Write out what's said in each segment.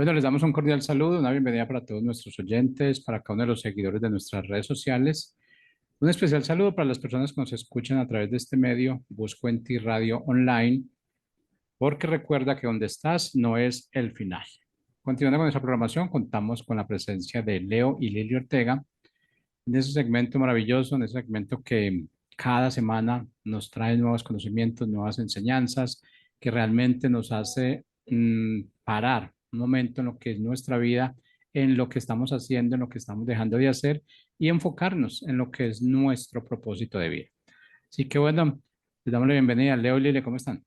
Bueno, les damos un cordial saludo, una bienvenida para todos nuestros oyentes, para cada uno de los seguidores de nuestras redes sociales. Un especial saludo para las personas que nos escuchan a través de este medio, Busco en Ti Radio Online, porque recuerda que donde estás no es el final. Continuando con nuestra programación, contamos con la presencia de Leo y Lili Ortega en ese segmento maravilloso, en ese segmento que cada semana nos trae nuevos conocimientos, nuevas enseñanzas, que realmente nos hace parar un momento en lo que es nuestra vida, en lo que estamos haciendo, en lo que estamos dejando de hacer y enfocarnos en lo que es nuestro propósito de vida. Así que bueno, les damos la bienvenida. Leo y Lili, ¿cómo están?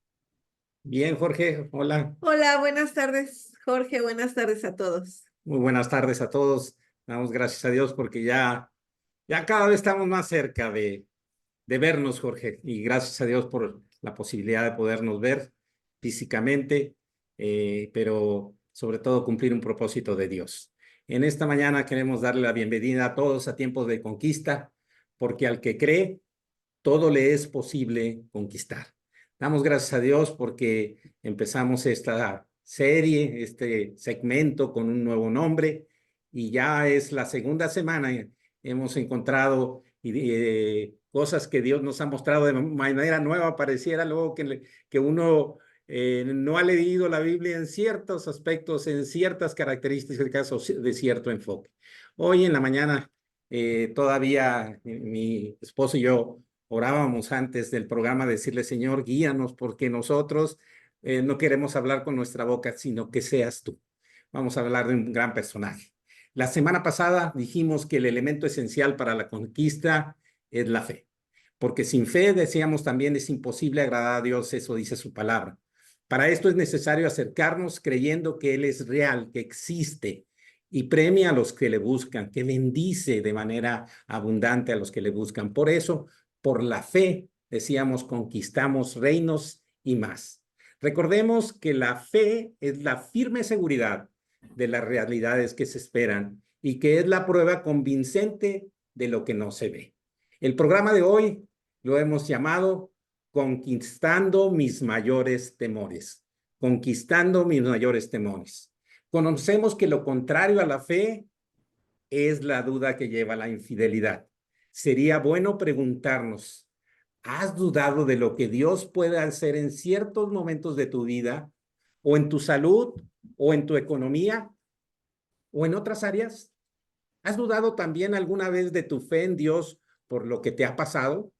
Bien, Jorge, hola. Hola, buenas tardes, Jorge. Buenas tardes a todos. Muy buenas tardes a todos. Damos gracias a Dios porque ya cada vez estamos más cerca de vernos, Jorge. Y gracias a Dios por la posibilidad de podernos ver físicamente, pero sobre todo cumplir un propósito de Dios. En esta mañana queremos darle la bienvenida a todos a Tiempos de Conquista, porque al que cree, todo le es posible conquistar. Damos gracias a Dios porque empezamos esta serie, este segmento con un nuevo nombre y ya es la segunda semana. Hemos encontrado cosas que Dios nos ha mostrado de manera nueva. Pareciera luego que uno no ha leído la Biblia en ciertos aspectos, en ciertas características de cierto enfoque. Hoy en la mañana todavía mi esposo y yo orábamos antes del programa, decirle, Señor, guíanos, porque nosotros no queremos hablar con nuestra boca, sino que seas tú. Vamos a hablar de un gran personaje. La semana pasada dijimos que el elemento esencial para la conquista es la fe, porque sin fe, decíamos también, es imposible agradar a Dios, eso dice su palabra. Para esto es necesario acercarnos creyendo que Él es real, que existe, y premia a los que le buscan, que bendice de manera abundante a los que le buscan. Por eso, por la fe, decíamos, conquistamos reinos y más. Recordemos que la fe es la firme seguridad de las realidades que se esperan y que es la prueba convincente de lo que no se ve. El programa de hoy lo hemos llamado Conquistando mis mayores temores. Conquistando mis mayores temores. Conocemos que lo contrario a la fe es la duda que lleva a la infidelidad. Sería bueno preguntarnos, ¿has dudado de lo que Dios puede hacer en ciertos momentos de tu vida, o en tu salud, o en tu economía, o en otras áreas? ¿Has dudado también alguna vez de tu fe en Dios por lo que te ha pasado?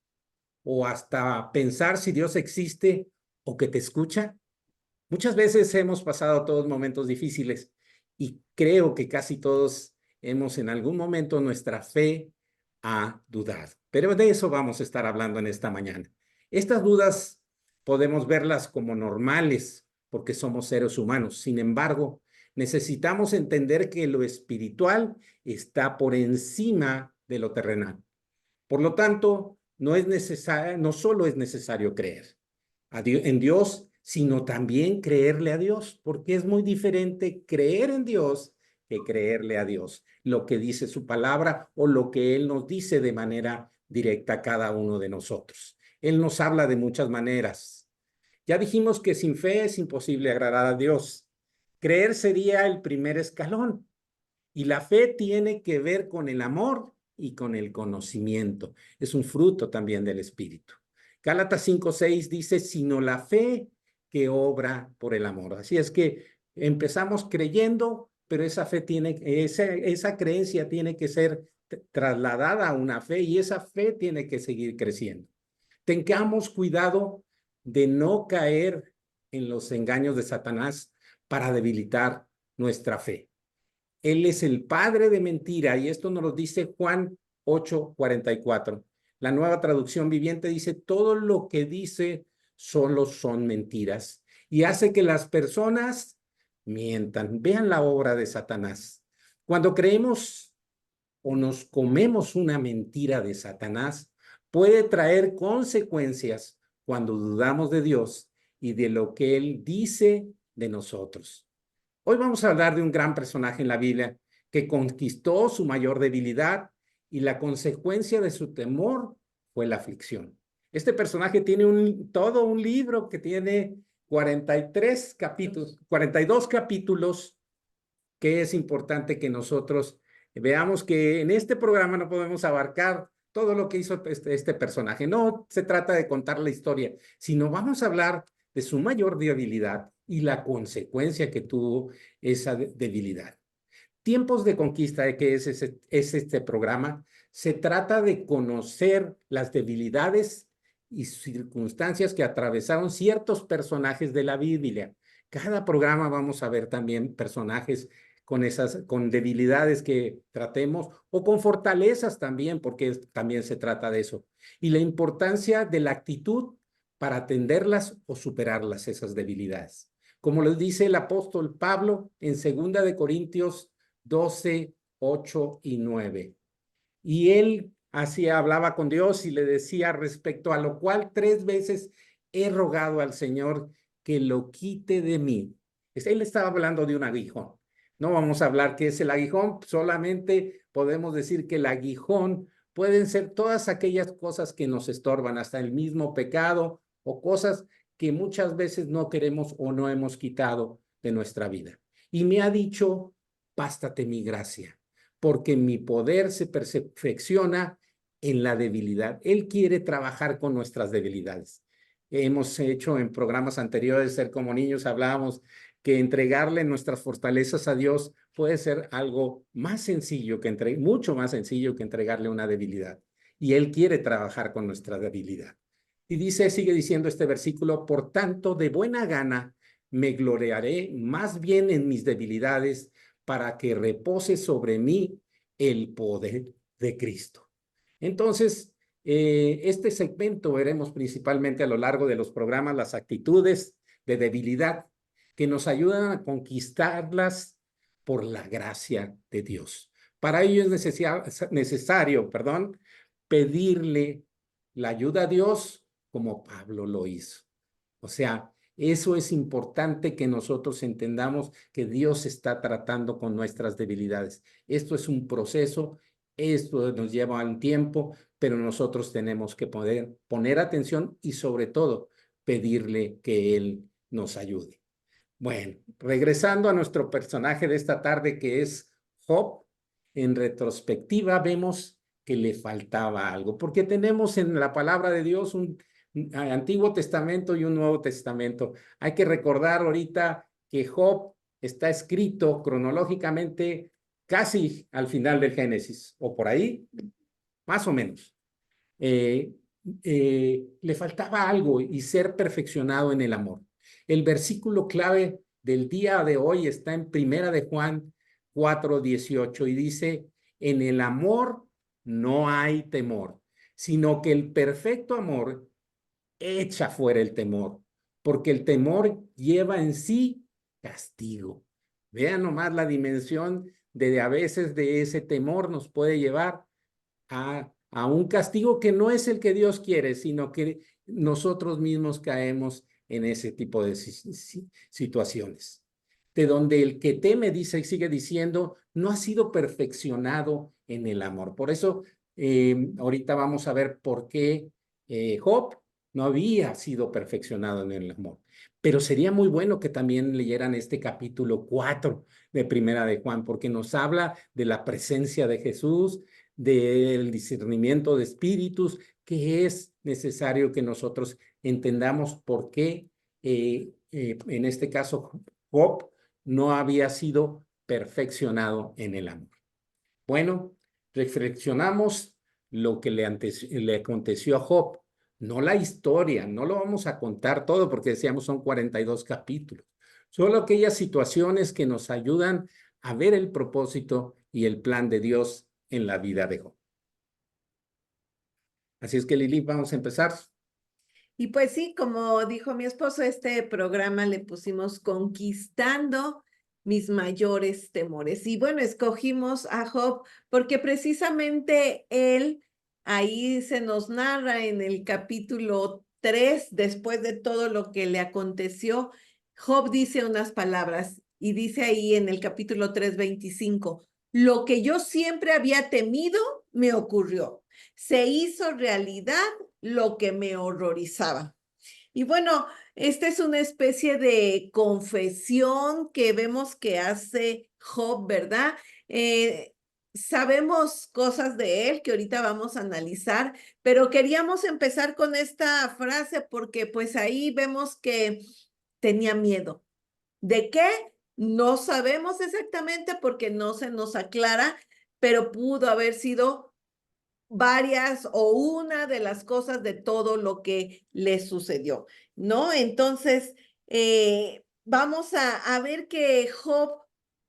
¿O hasta pensar si Dios existe o que te escucha? Muchas veces hemos pasado todos momentos difíciles y creo que casi todos hemos en algún momento nuestra fe ha dudado. Pero de eso vamos a estar hablando en esta mañana. Estas dudas podemos verlas como normales porque somos seres humanos. Sin embargo, necesitamos entender que lo espiritual está por encima de lo terrenal. Por lo tanto, no solo es necesario creer en Dios, sino también creerle a Dios, porque es muy diferente creer en Dios que creerle a Dios, lo que dice su palabra o lo que Él nos dice de manera directa a cada uno de nosotros. Él nos habla de muchas maneras. Ya dijimos que sin fe es imposible agradar a Dios. Creer sería el primer escalón. Y la fe tiene que ver con el amor y con el conocimiento. Es un fruto también del Espíritu. Gálatas 5:6 dice, sino la fe que obra por el amor. Así es que empezamos creyendo, pero esa creencia tiene que ser trasladada a una fe y esa fe tiene que seguir creciendo. Tengamos cuidado de no caer en los engaños de Satanás para debilitar nuestra fe. Él es el padre de mentira y esto nos lo dice Juan 8:44. La Nueva Traducción Viviente dice, todo lo que dice solo son mentiras y hace que las personas mientan. Vean la obra de Satanás. Cuando creemos o nos comemos una mentira de Satanás, puede traer consecuencias cuando dudamos de Dios y de lo que Él dice de nosotros. Hoy vamos a hablar de un gran personaje en la Biblia que conquistó su mayor debilidad y la consecuencia de su temor fue la aflicción. Este personaje tiene todo un libro que tiene 42 capítulos que es importante que nosotros veamos que en este programa no podemos abarcar todo lo que hizo este personaje. No se trata de contar la historia, sino vamos a hablar de su mayor debilidad y la consecuencia que tuvo esa debilidad. Tiempos de Conquista, que es este programa, se trata de conocer las debilidades y circunstancias que atravesaron ciertos personajes de la Biblia. Cada programa vamos a ver también personajes con debilidades que tratemos o con fortalezas también, porque también se trata de eso. Y la importancia de la actitud para atenderlas o superarlas, esas debilidades. Como lo dice el apóstol Pablo en 2 Corintios 12, 8 y 9. Y él así hablaba con Dios y le decía respecto a lo cual 3 veces he rogado al Señor que lo quite de mí. Él estaba hablando de un aguijón. No vamos a hablar qué es el aguijón, solamente podemos decir que el aguijón pueden ser todas aquellas cosas que nos estorban, hasta el mismo pecado o cosas que muchas veces no queremos o no hemos quitado de nuestra vida. Y me ha dicho, bástate mi gracia, porque mi poder se perfecciona en la debilidad. Él quiere trabajar con nuestras debilidades. Hemos hecho en programas anteriores, Ser como Niños, hablábamos que entregarle nuestras fortalezas a Dios puede ser algo más sencillo mucho más sencillo que entregarle una debilidad. Y Él quiere trabajar con nuestra debilidad. Y sigue diciendo este versículo, por tanto, de buena gana me gloriaré más bien en mis debilidades para que repose sobre mí el poder de Cristo. Entonces, este segmento veremos principalmente a lo largo de los programas las actitudes de debilidad que nos ayudan a conquistarlas por la gracia de Dios. Para ello es necesario, pedirle la ayuda a Dios como Pablo lo hizo. O sea, eso es importante que nosotros entendamos que Dios está tratando con nuestras debilidades. Esto es un proceso, esto nos lleva un tiempo, pero nosotros tenemos que poner atención y sobre todo pedirle que Él nos ayude. Bueno, regresando a nuestro personaje de esta tarde que es Job, en retrospectiva vemos que le faltaba algo, porque tenemos en la palabra de Dios un Antiguo Testamento y un Nuevo Testamento. Hay que recordar ahorita que Job está escrito cronológicamente casi al final del Génesis, o por ahí, más o menos. Le faltaba algo y ser perfeccionado en el amor. El versículo clave del día de hoy está en 1 de Juan 4:18 y dice, en el amor no hay temor, sino que el perfecto amor echa fuera el temor, porque el temor lleva en sí castigo. Vean nomás la dimensión de a veces de ese temor nos puede llevar a un castigo que no es el que Dios quiere, sino que nosotros mismos caemos en ese tipo de situaciones. De donde el que teme, dice y sigue diciendo, no ha sido perfeccionado en el amor. Por eso, ahorita vamos a ver por qué Job no había sido perfeccionado en el amor. Pero sería muy bueno que también leyeran este capítulo 4 de Primera de Juan, porque nos habla de la presencia de Jesús, del discernimiento de espíritus, que es necesario que nosotros entendamos por qué, en este caso, Job no había sido perfeccionado en el amor. Bueno, reflexionamos lo que le aconteció a Job, no la historia, no lo vamos a contar todo porque decíamos son 42 capítulos, solo aquellas situaciones que nos ayudan a ver el propósito y el plan de Dios en la vida de Job. Así es que Lili, vamos a empezar. Y pues sí, como dijo mi esposo, este programa le pusimos Conquistando mis mayores temores. Y bueno, escogimos a Job porque precisamente él, ahí se nos narra en el capítulo 3, después de todo lo que le aconteció, Job dice unas palabras y dice ahí en el capítulo 3:25, lo que yo siempre había temido me ocurrió. Se hizo realidad lo que me horrorizaba. Y bueno, esta es una especie de confesión que vemos que hace Job, ¿verdad? Sabemos cosas de él que ahorita vamos a analizar, pero queríamos empezar con esta frase porque pues ahí vemos que tenía miedo. ¿De qué? No sabemos exactamente porque no se nos aclara, pero pudo haber sido varias o una de las cosas de todo lo que le sucedió, ¿no? Entonces, vamos a ver que Job,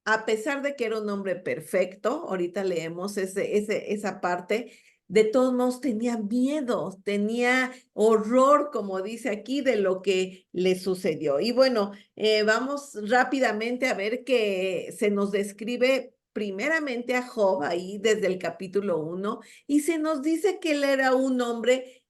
a pesar de que era un hombre perfecto, ahorita leemos esa parte, de todos modos tenía miedo, tenía horror, como dice aquí, de lo que le sucedió. Y bueno, vamos rápidamente a ver que se nos describe primeramente a Job ahí desde el capítulo 1 y se nos dice que él era un hombre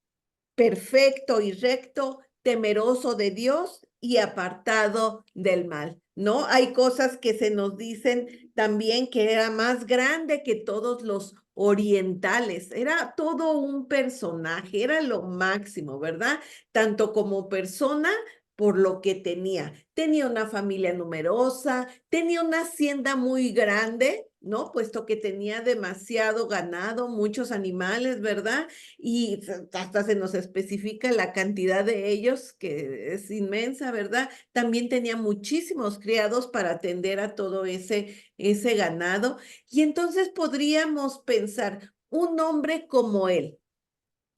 perfecto y recto, temeroso de Dios y apartado del mal, ¿no? Hay cosas que se nos dicen también que era más grande que todos los orientales, era todo un personaje, era lo máximo, ¿verdad? Tanto como persona por lo que tenía. Tenía una familia numerosa, tenía una hacienda muy grande, ¿no? Puesto que tenía demasiado ganado, muchos animales, ¿verdad? Y hasta se nos especifica la cantidad de ellos, que es inmensa, ¿verdad? También tenía muchísimos criados para atender a todo ese ganado. Y entonces podríamos pensar, un hombre como él,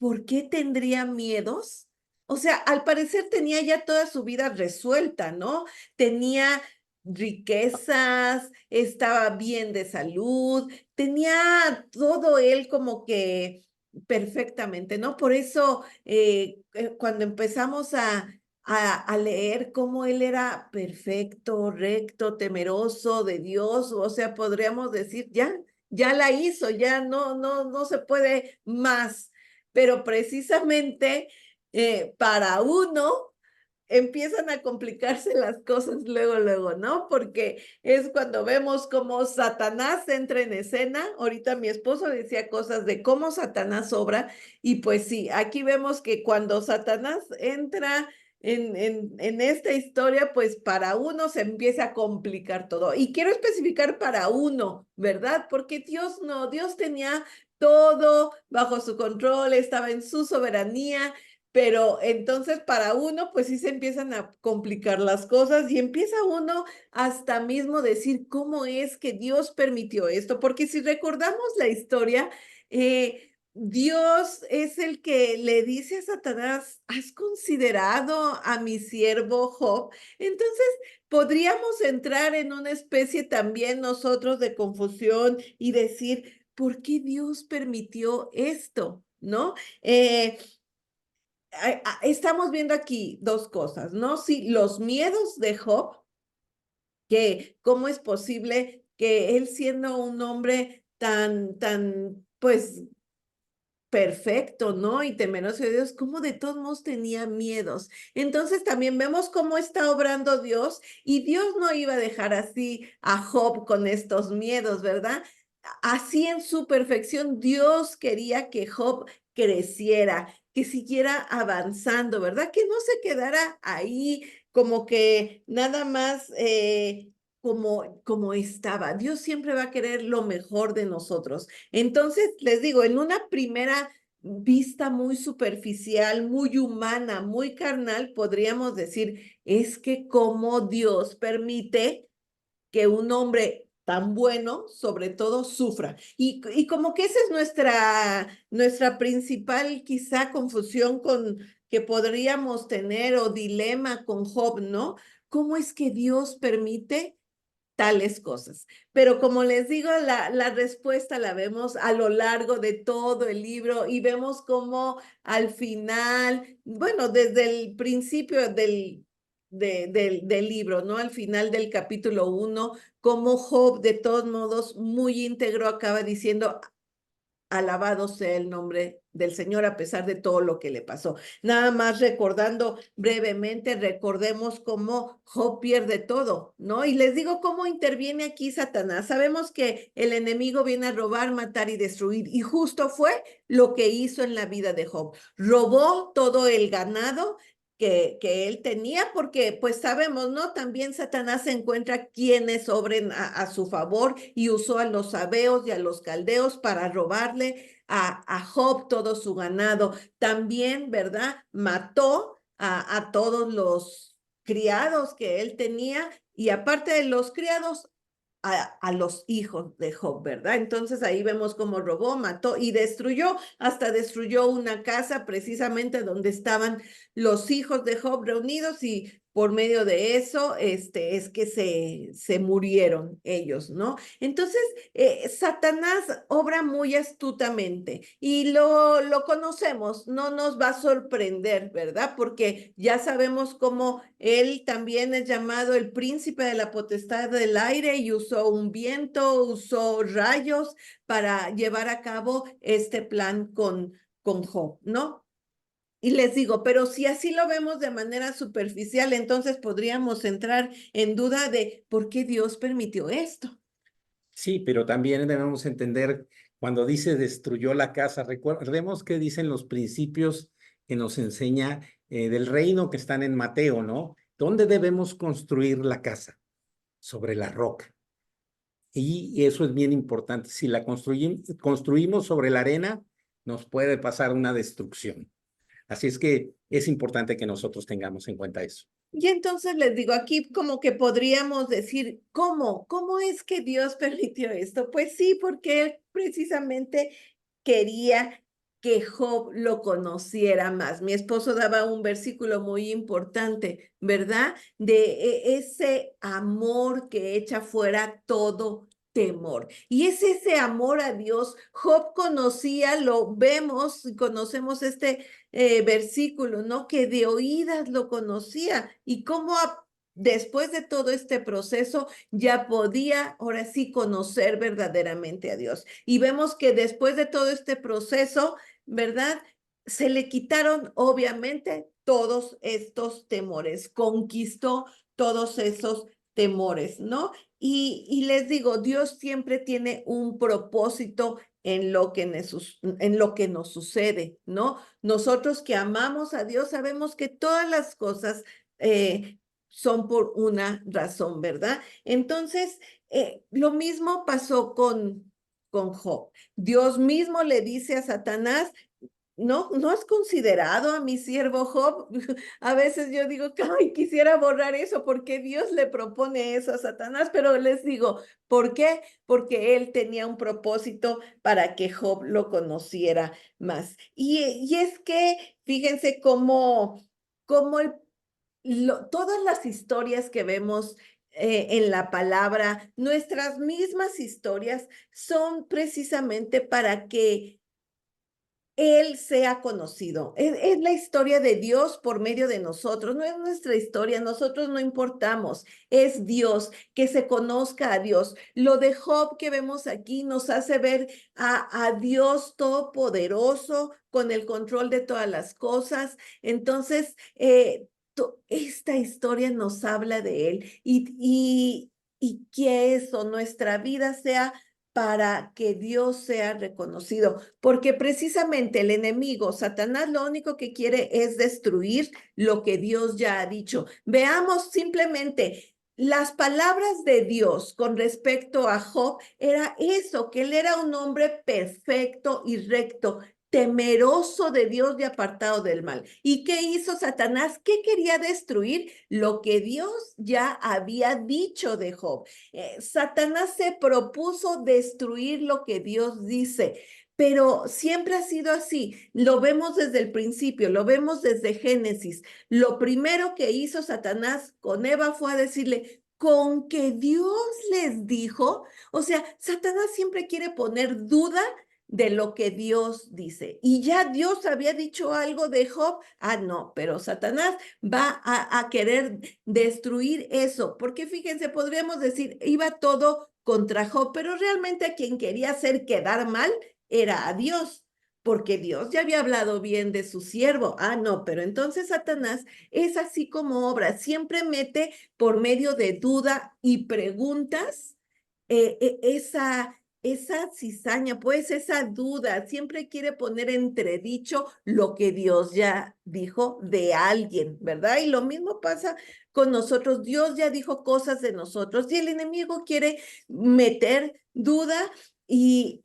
¿por qué tendría miedos? O sea, al parecer tenía ya toda su vida resuelta, ¿no? Tenía riquezas, estaba bien de salud, tenía todo él como que perfectamente, ¿no? Por eso, cuando empezamos a leer cómo él era perfecto, recto, temeroso de Dios, o sea, podríamos decir, ya la hizo, ya no se puede más, pero precisamente para uno empiezan a complicarse las cosas luego, ¿no? Porque es cuando vemos cómo Satanás entra en escena. Ahorita mi esposo decía cosas de cómo Satanás obra, y pues sí, aquí vemos que cuando Satanás entra en esta historia, pues para uno se empieza a complicar todo. Y quiero especificar para uno, ¿verdad? Porque Dios no, Dios tenía todo bajo su control, estaba en su soberanía, pero entonces para uno, pues sí se empiezan a complicar las cosas y empieza uno hasta mismo decir cómo es que Dios permitió esto, porque si recordamos la historia, Dios es el que le dice a Satanás, ¿has considerado a mi siervo Job? Entonces podríamos entrar en una especie también nosotros de confusión y decir, ¿por qué Dios permitió esto? ¿No? Estamos viendo aquí dos cosas, ¿no? Sí, los miedos de Job, que cómo es posible que él siendo un hombre pues, perfecto, ¿no? Y temeroso de Dios, cómo de todos modos tenía miedos. Entonces también vemos cómo está obrando Dios y Dios no iba a dejar así a Job con estos miedos, ¿verdad? Así en su perfección, Dios quería que Job creciera, que siguiera avanzando, ¿verdad? Que no se quedara ahí como que nada más como estaba. Dios siempre va a querer lo mejor de nosotros. Entonces, les digo, en una primera vista muy superficial, muy humana, muy carnal, podríamos decir, es que como Dios permite que un hombre tan bueno, sobre todo, sufra. Y como que esa es nuestra principal quizá confusión con que podríamos tener o dilema con Job, ¿no? ¿Cómo es que Dios permite tales cosas? Pero como les digo, la respuesta la vemos a lo largo de todo el libro y vemos cómo al final, bueno, desde el principio del libro, ¿no? Al final del capítulo 1, como Job, de todos modos, muy íntegro, acaba diciendo, alabado sea el nombre del Señor a pesar de todo lo que le pasó. Nada más recordando brevemente, recordemos cómo Job pierde todo, ¿no? Y les digo cómo interviene aquí Satanás. Sabemos que el enemigo viene a robar, matar y destruir, y justo fue lo que hizo en la vida de Job. Robó todo el ganado, que él tenía, porque pues sabemos, ¿no? También Satanás encuentra quienes obren a su favor y usó a los sabeos y a los caldeos para robarle a Job todo su ganado. También, ¿verdad? Mató a todos los criados que él tenía y aparte de los criados, a los hijos de Job, ¿verdad? Entonces ahí vemos cómo robó, mató y destruyó, hasta destruyó una casa precisamente donde estaban los hijos de Job reunidos y por medio de eso es que se murieron ellos, ¿no? Entonces, Satanás obra muy astutamente y lo conocemos, no nos va a sorprender, ¿verdad? Porque ya sabemos cómo él también es llamado el príncipe de la potestad del aire y usó un viento, usó rayos para llevar a cabo este plan con Job, ¿no? Y les digo, pero si así lo vemos de manera superficial, entonces podríamos entrar en duda de por qué Dios permitió esto. Sí, pero también debemos entender cuando dice destruyó la casa, recordemos que dicen los principios que nos enseña del reino que están en Mateo, ¿no? ¿Dónde debemos construir la casa? Sobre la roca. Y eso es bien importante. Si la construimos sobre la arena, nos puede pasar una destrucción. Así es que es importante que nosotros tengamos en cuenta eso. Y entonces les digo, aquí como que podríamos decir, ¿cómo es que Dios permitió esto? Pues sí, porque él precisamente quería que Job lo conociera más. Mi esposo daba un versículo muy importante, ¿verdad? De ese amor que echa fuera todo temor. Y es ese amor a Dios. Job conocía, lo vemos, conocemos este versículo, ¿no? Que de oídas lo conocía y cómo después de todo este proceso ya podía ahora sí conocer verdaderamente a Dios. Y vemos que después de todo este proceso, ¿verdad? Se le quitaron obviamente todos estos temores, conquistó todos esos temores, ¿no? Y les digo, Dios siempre tiene un propósito en lo que nos sucede, ¿no? Nosotros que amamos a Dios sabemos que todas las cosas son por una razón, ¿verdad? Entonces, lo mismo pasó con Job. Dios mismo le dice a Satanás, ¿no has considerado a mi siervo Job? A veces yo digo, ay, quisiera borrar eso porque Dios le propone eso a Satanás, pero les digo, ¿por qué? Porque él tenía un propósito para que Job lo conociera más. Y es que, fíjense cómo todas las historias que vemos en la palabra, nuestras mismas historias son precisamente para que él sea conocido. Es la historia de Dios por medio de nosotros, no es nuestra historia, nosotros no importamos, es Dios, que se conozca a Dios. Lo de Job que vemos aquí nos hace ver a Dios todopoderoso con el control de todas las cosas. Entonces, esta historia nos habla de él y que eso, nuestra vida sea para que Dios sea reconocido, porque precisamente el enemigo, Satanás, lo único que quiere es destruir lo que Dios ya ha dicho. Veamos simplemente las palabras de Dios con respecto a Job, era eso, que él era un hombre perfecto y recto, temeroso de Dios y apartado del mal. ¿Y qué hizo Satanás? ¿Qué quería destruir? Lo que Dios ya había dicho de Job. Satanás se propuso destruir lo que Dios dice, pero siempre ha sido así. Lo vemos desde el principio, lo vemos desde Génesis. Lo primero que hizo Satanás con Eva fue a decirle, con que Dios les dijo, o sea, Satanás siempre quiere poner duda de lo que Dios dice. Y ya Dios había dicho algo de Job. Ah, no, pero Satanás va a querer destruir eso, porque fíjense, podríamos decir, iba todo contra Job, pero realmente a quien quería hacer quedar mal era a Dios, porque Dios ya había hablado bien de su siervo. Ah, no, pero entonces Satanás es así como obra, siempre mete por medio de duda y preguntas esa cizaña, pues esa duda, siempre quiere poner entredicho lo que Dios ya dijo de alguien, ¿verdad? Y lo mismo pasa con nosotros. Dios ya dijo cosas de nosotros y el enemigo quiere meter duda e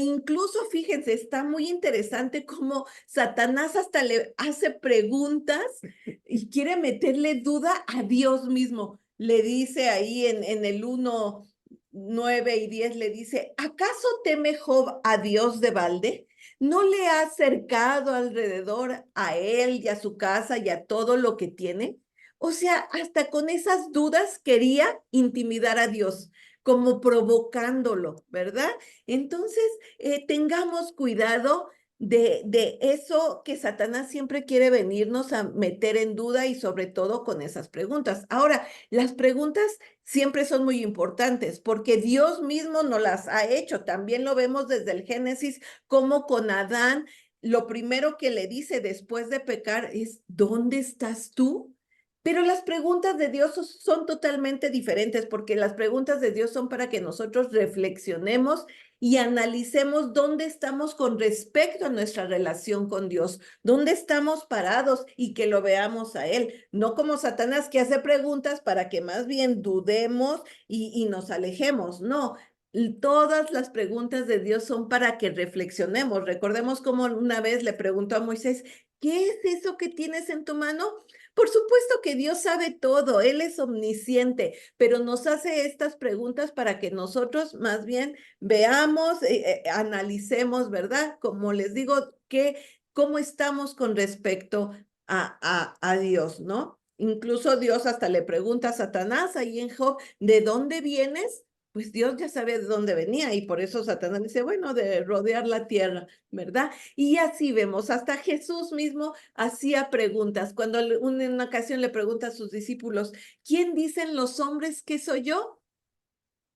incluso, fíjense, está muy interesante cómo Satanás hasta le hace preguntas y quiere meterle duda a Dios mismo. Le dice ahí en el 1:9 y 10, le dice, ¿acaso teme Job a Dios de balde? ¿No le ha cercado alrededor a él y a su casa y a todo lo que tiene? O sea, hasta con esas dudas quería intimidar a Dios, como provocándolo, ¿verdad? Entonces, tengamos cuidado de eso que Satanás siempre quiere venirnos a meter en duda y sobre todo con esas preguntas. Ahora, las preguntas siempre son muy importantes porque Dios mismo nos las ha hecho. También lo vemos desde el Génesis, como con Adán, lo primero que le dice después de pecar es, ¿dónde estás tú? Pero las preguntas de Dios son totalmente diferentes porque las preguntas de Dios son para que nosotros reflexionemos y analicemos dónde estamos con respecto a nuestra relación con Dios, dónde estamos parados y que lo veamos a Él, no como Satanás que hace preguntas para que más bien dudemos y nos alejemos, no. Todas las preguntas de Dios son para que reflexionemos. Recordemos cómo una vez le preguntó a Moisés, ¿qué es eso que tienes en tu mano? Por supuesto que Dios sabe todo, Él es omnisciente, pero nos hace estas preguntas para que nosotros más bien veamos, analicemos, ¿verdad? Como les digo, cómo estamos con respecto a Dios, ¿no? Incluso Dios hasta le pregunta a Satanás ahí en Job, ¿de dónde vienes? Pues Dios ya sabe de dónde venía y por eso Satanás dice, bueno, de rodear la tierra, ¿verdad? Y así vemos, hasta Jesús mismo hacía preguntas. Cuando en una ocasión le pregunta a sus discípulos, ¿quién dicen los hombres que soy yo?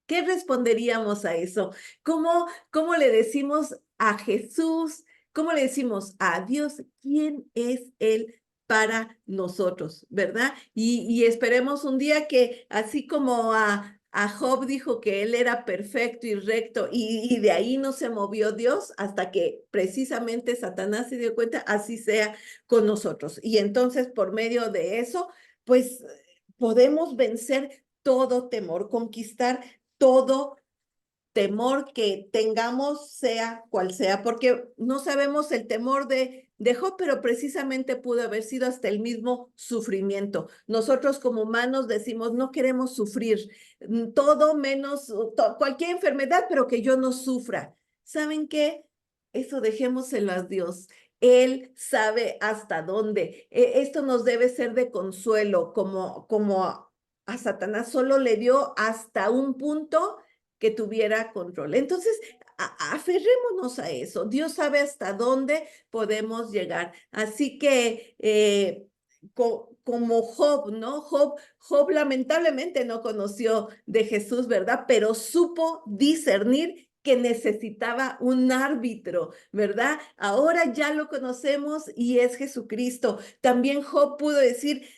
¿Qué responderíamos a eso? ¿Cómo le decimos a Jesús? ¿Cómo le decimos a Dios? ¿Quién es Él para nosotros? ¿Verdad? Y esperemos un día que así como a Job dijo que él era perfecto y recto y de ahí no se movió Dios hasta que precisamente Satanás se dio cuenta, así sea con nosotros. Y entonces por medio de eso, pues podemos vencer todo temor, conquistar todo temor que tengamos, sea cual sea, porque no sabemos el temor de Job, pero precisamente pudo haber sido hasta el mismo sufrimiento. Nosotros como humanos decimos, no queremos sufrir, todo menos, cualquier enfermedad, pero que yo no sufra. ¿Saben qué? Eso dejémoselo a Dios. Él sabe hasta dónde. Esto nos debe ser de consuelo, como a Satanás solo le dio hasta un punto que tuviera control. Entonces, aferrémonos a eso. Dios sabe hasta dónde podemos llegar. Así que, como Job, ¿no? Job lamentablemente no conoció de Jesús, ¿verdad? Pero supo discernir que necesitaba un árbitro, ¿verdad? Ahora ya lo conocemos y es Jesucristo. También Job pudo decir,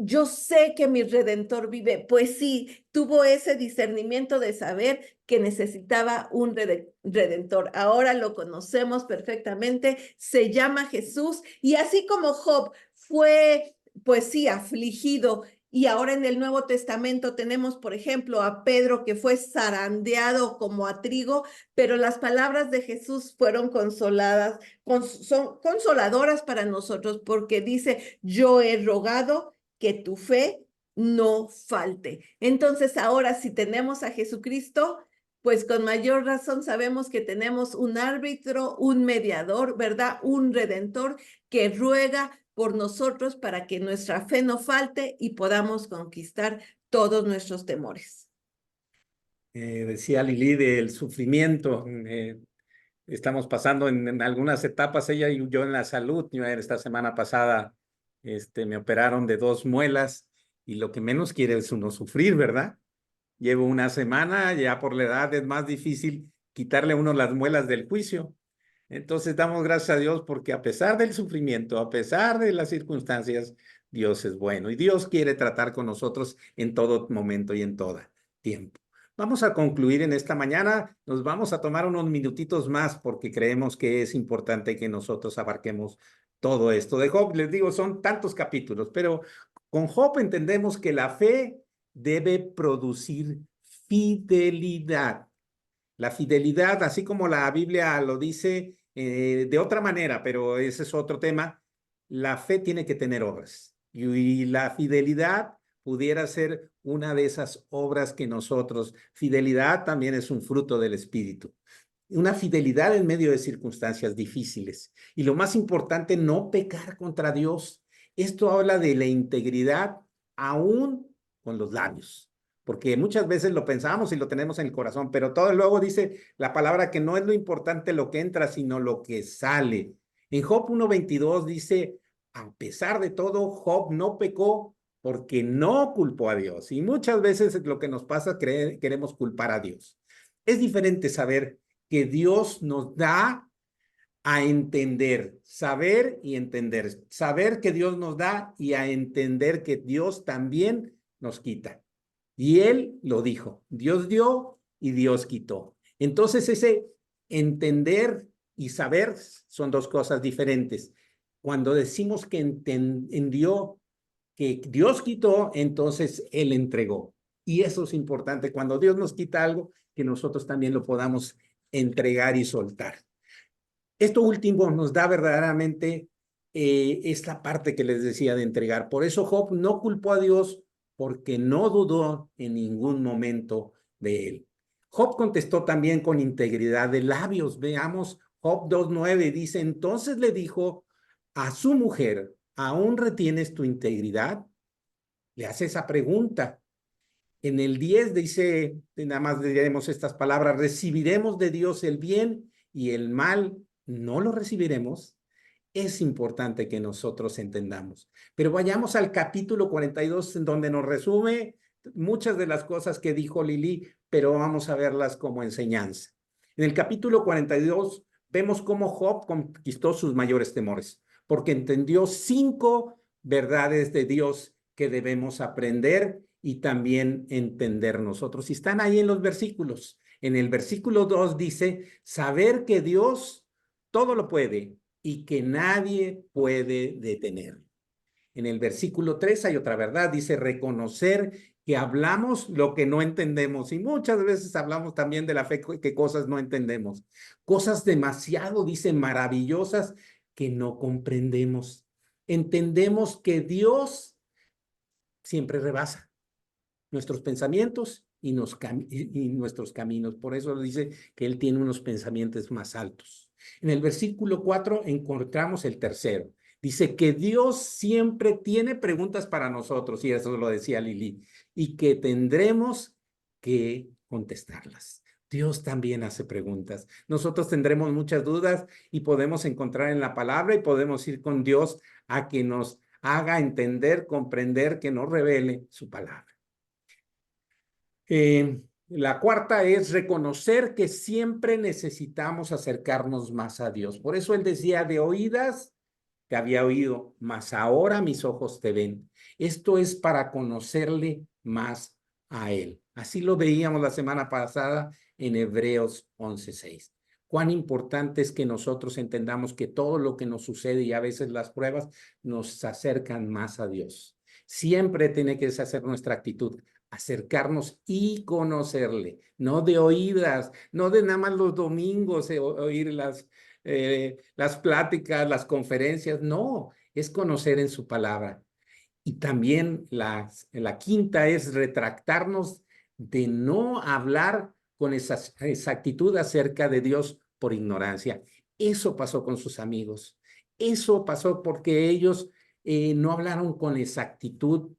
yo sé que mi Redentor vive. Pues sí, tuvo ese discernimiento de saber que necesitaba un Redentor. Ahora lo conocemos perfectamente, se llama Jesús. Y así como Job fue, pues sí, afligido, y ahora en el Nuevo Testamento tenemos, por ejemplo, a Pedro que fue zarandeado como a trigo, pero las palabras de Jesús fueron consoladas, son consoladoras para nosotros porque dice, yo he rogado que tu fe no falte. Entonces ahora si tenemos a Jesucristo, pues con mayor razón sabemos que tenemos un árbitro, un mediador, ¿verdad? Un redentor que ruega por nosotros para que nuestra fe no falte y podamos conquistar todos nuestros temores. Decía Lili del sufrimiento. Estamos pasando en algunas etapas, ella y yo en la salud. Esta semana pasada me operaron de 2 muelas y lo que menos quiere es uno sufrir, ¿verdad? Llevo una semana, ya por la edad es más difícil quitarle a uno las muelas del juicio. Entonces damos gracias a Dios porque a pesar del sufrimiento, a pesar de las circunstancias, Dios es bueno y Dios quiere tratar con nosotros en todo momento y en todo tiempo. Vamos a concluir en esta mañana. Nos vamos a tomar unos minutitos más porque creemos que es importante que nosotros abarquemos todo esto de Job. Les digo, son tantos capítulos, pero con Job entendemos que la fe debe producir fidelidad. La fidelidad, así como la Biblia lo dice de otra manera, pero ese es otro tema, la fe tiene que tener obras. Y la fidelidad pudiera ser una de esas obras que nosotros, fidelidad también es un fruto del Espíritu. Una fidelidad en medio de circunstancias difíciles. Y lo más importante, no pecar contra Dios. Esto habla de la integridad aún con los labios. Porque muchas veces lo pensamos y lo tenemos en el corazón, pero todo luego dice la palabra que no es lo importante lo que entra, sino lo que sale. En Job 1:22 dice, a pesar de todo, Job no pecó porque no culpó a Dios. Y muchas veces lo que nos pasa es queremos culpar a Dios. Es diferente saber que Dios nos da a entender, saber y entender. Saber que Dios nos da y a entender que Dios también nos quita. Y Él lo dijo, Dios dio y Dios quitó. Entonces ese entender y saber son dos cosas diferentes. Cuando decimos que entendió, que Dios quitó, entonces Él entregó. Y eso es importante, cuando Dios nos quita algo, que nosotros también lo podamos entregar y soltar. Esto último nos da verdaderamente esta parte que les decía de entregar. Por eso Job no culpó a Dios porque no dudó en ningún momento de él. Job contestó también con integridad de labios. Veamos, Job 2:9 dice, entonces le dijo a su mujer, ¿aún retienes tu integridad? Le hace esa pregunta. En el 10 dice, nada más diremos estas palabras, recibiremos de Dios el bien y el mal no lo recibiremos. Es importante que nosotros entendamos. Pero vayamos al capítulo 42, en donde nos resume muchas de las cosas que dijo Lili, pero vamos a verlas como enseñanza. En el capítulo 42 vemos cómo Job conquistó sus mayores temores, porque entendió 5 verdades de Dios que debemos aprender y también entender nosotros. Y están ahí en los versículos. En el versículo 2 dice, saber que Dios todo lo puede y que nadie puede detenerlo. En el versículo 3 hay otra verdad, dice reconocer que hablamos lo que no entendemos y muchas veces hablamos también de la fe que cosas no entendemos, cosas demasiado, dice, maravillosas que no comprendemos. Entendemos que Dios siempre rebasa nuestros pensamientos y nuestros caminos. Por eso dice que Él tiene unos pensamientos más altos. En el versículo 4 encontramos el tercero. Dice que Dios siempre tiene preguntas para nosotros, y eso lo decía Lili, y que tendremos que contestarlas. Dios también hace preguntas. Nosotros tendremos muchas dudas y podemos encontrar en la palabra y podemos ir con Dios a que nos haga entender, comprender, que nos revele su palabra. La cuarta es reconocer que siempre necesitamos acercarnos más a Dios. Por eso él decía, de oídas te había oído, mas ahora mis ojos te ven. Esto es para conocerle más a él. Así lo veíamos la semana pasada en Hebreos 11:6. Cuán importante es que nosotros entendamos que todo lo que nos sucede y a veces las pruebas nos acercan más a Dios. Siempre tiene que ser nuestra actitud, acercarnos y conocerle, no de oídas, no de nada más los domingos oír las pláticas, las conferencias, no, es conocer en su palabra. Y también la quinta es retractarnos de no hablar con esa exactitud acerca de Dios por ignorancia. Eso pasó con sus amigos. Eso pasó porque ellos no hablaron con exactitud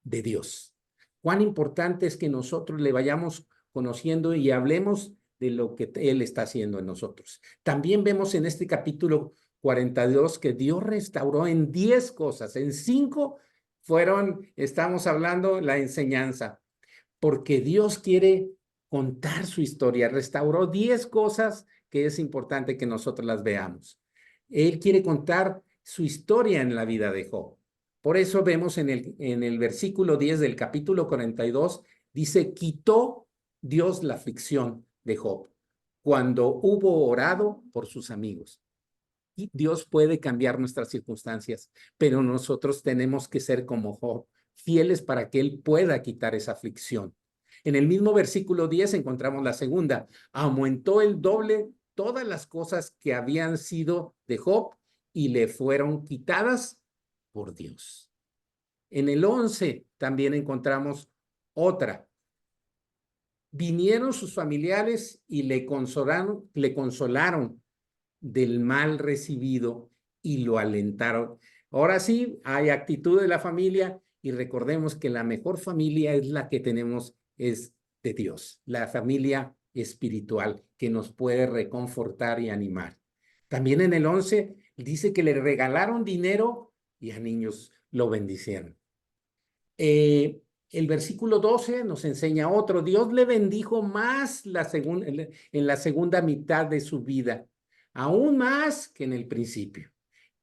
de Dios. Cuán importante es que nosotros le vayamos conociendo y hablemos de lo que Él está haciendo en nosotros. También vemos en este capítulo 42 que Dios restauró en 10 cosas. En 5 estamos hablando, la enseñanza, porque Dios quiere contar su historia. Restauró 10 cosas que es importante que nosotros las veamos. Él quiere contar su historia en la vida de Job. Por eso vemos en el versículo 10 del capítulo 42, dice, quitó Dios la aflicción de Job cuando hubo orado por sus amigos. Y Dios puede cambiar nuestras circunstancias, pero nosotros tenemos que ser como Job, fieles para que Él pueda quitar esa aflicción. En el mismo versículo 10 encontramos la segunda. Aumentó el doble todas las cosas que habían sido de Job y le fueron quitadas por Dios. En el 11 también encontramos otra. Vinieron sus familiares y le consolaron del mal recibido y lo alentaron. Ahora sí, hay actitud de la familia y recordemos que la mejor familia es la que tenemos, es de Dios, la familia espiritual que nos puede reconfortar y animar. También en el 11 dice que le regalaron dinero y a niños lo bendicieron. El versículo 12 nos enseña otro. Dios le bendijo más en la segunda mitad de su vida, aún más que en el principio.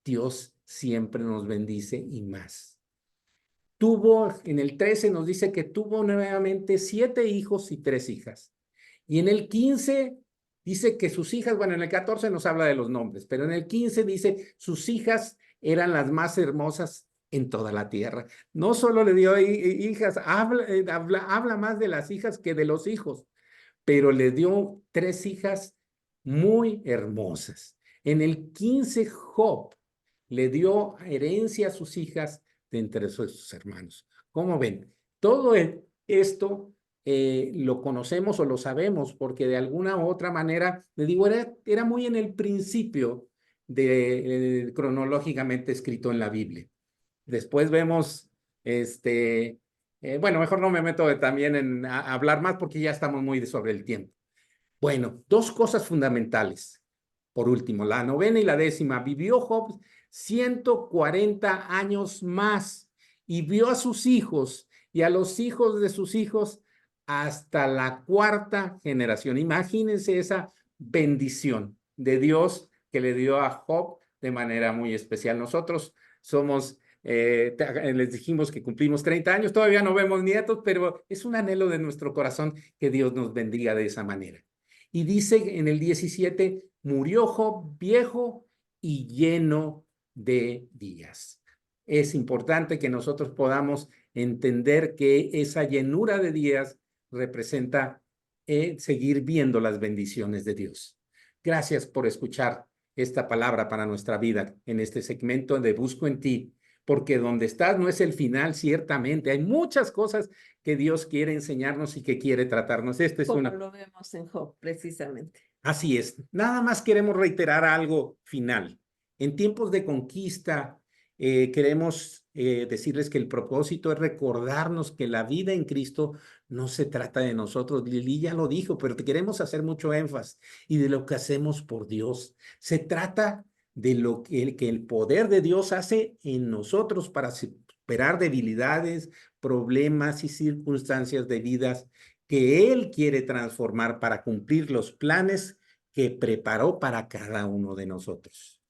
Dios siempre nos bendice y más. En el 13 nos dice que tuvo nuevamente 7 hijos y 3 hijas. Y en el 15 dice que sus hijas, bueno, en el 14 nos habla de los nombres, pero en el 15 dice sus hijas eran las más hermosas en toda la tierra. No solo le dio hijas, habla más de las hijas que de los hijos, pero le dio 3 hijas muy hermosas. En el 15 Job le dio herencia a sus hijas de entre sus hermanos. ¿Cómo ven? Todo esto lo conocemos o lo sabemos porque de alguna u otra manera, le digo, era muy en el principio cronológicamente escrito en la Biblia. Después vemos, bueno, mejor no me meto también a hablar más porque ya estamos muy sobre el tiempo. Bueno, 2 cosas fundamentales. Por último, la 9ª y la 10ª. Vivió Job 140 años más y vio a sus hijos y a los hijos de sus hijos hasta la 4ª generación. Imagínense esa bendición de Dios que le dio a Job de manera muy especial. Nosotros somos, les dijimos que cumplimos 30 años, todavía no vemos nietos, pero es un anhelo de nuestro corazón que Dios nos bendiga de esa manera. Y dice en el 17, murió Job viejo y lleno de días. Es importante que nosotros podamos entender que esa llenura de días representa seguir viendo las bendiciones de Dios. Gracias por escuchar esta palabra para nuestra vida en este segmento de Busco en Ti, porque donde estás no es el final, ciertamente. Hay muchas cosas que Dios quiere enseñarnos y que quiere tratarnos. Como lo vemos en Job, precisamente. Así es. Nada más queremos reiterar algo final. En tiempos de conquista, queremos decirles que el propósito es recordarnos que la vida en Cristo no se trata de nosotros. Lili ya lo dijo, pero te queremos hacer mucho énfasis y de lo que hacemos por Dios. Se trata de lo que el poder de Dios hace en nosotros para superar debilidades, problemas y circunstancias de vidas que Él quiere transformar para cumplir los planes que preparó para cada uno de nosotros.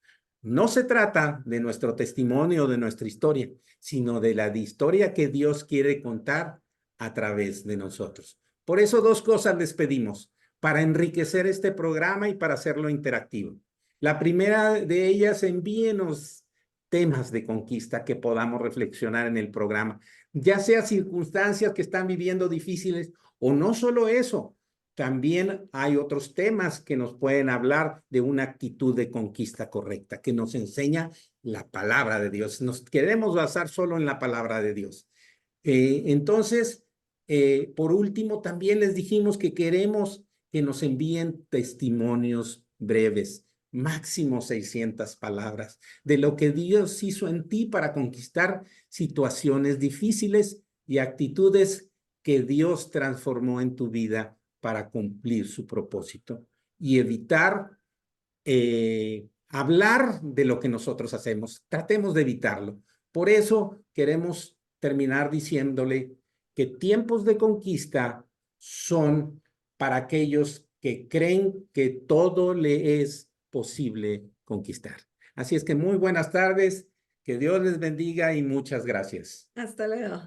No se trata de nuestro testimonio, de nuestra historia, sino de la historia que Dios quiere contar a través de nosotros. Por eso 2 cosas les pedimos para enriquecer este programa y para hacerlo interactivo. La primera de ellas, envíenos temas de conquista que podamos reflexionar en el programa, ya sea circunstancias que están viviendo difíciles o no solo eso. También hay otros temas que nos pueden hablar de una actitud de conquista correcta, que nos enseña la palabra de Dios. Nos queremos basar solo en la palabra de Dios. Entonces, por último, también les dijimos que queremos que nos envíen testimonios breves, máximo 600 palabras, de lo que Dios hizo en ti para conquistar situaciones difíciles y actitudes que Dios transformó en tu vida para cumplir su propósito y evitar hablar de lo que nosotros hacemos. Tratemos de evitarlo. Por eso queremos terminar diciéndole que tiempos de conquista son para aquellos que creen que todo le es posible conquistar. Así es que muy buenas tardes, que Dios les bendiga y muchas gracias. Hasta luego.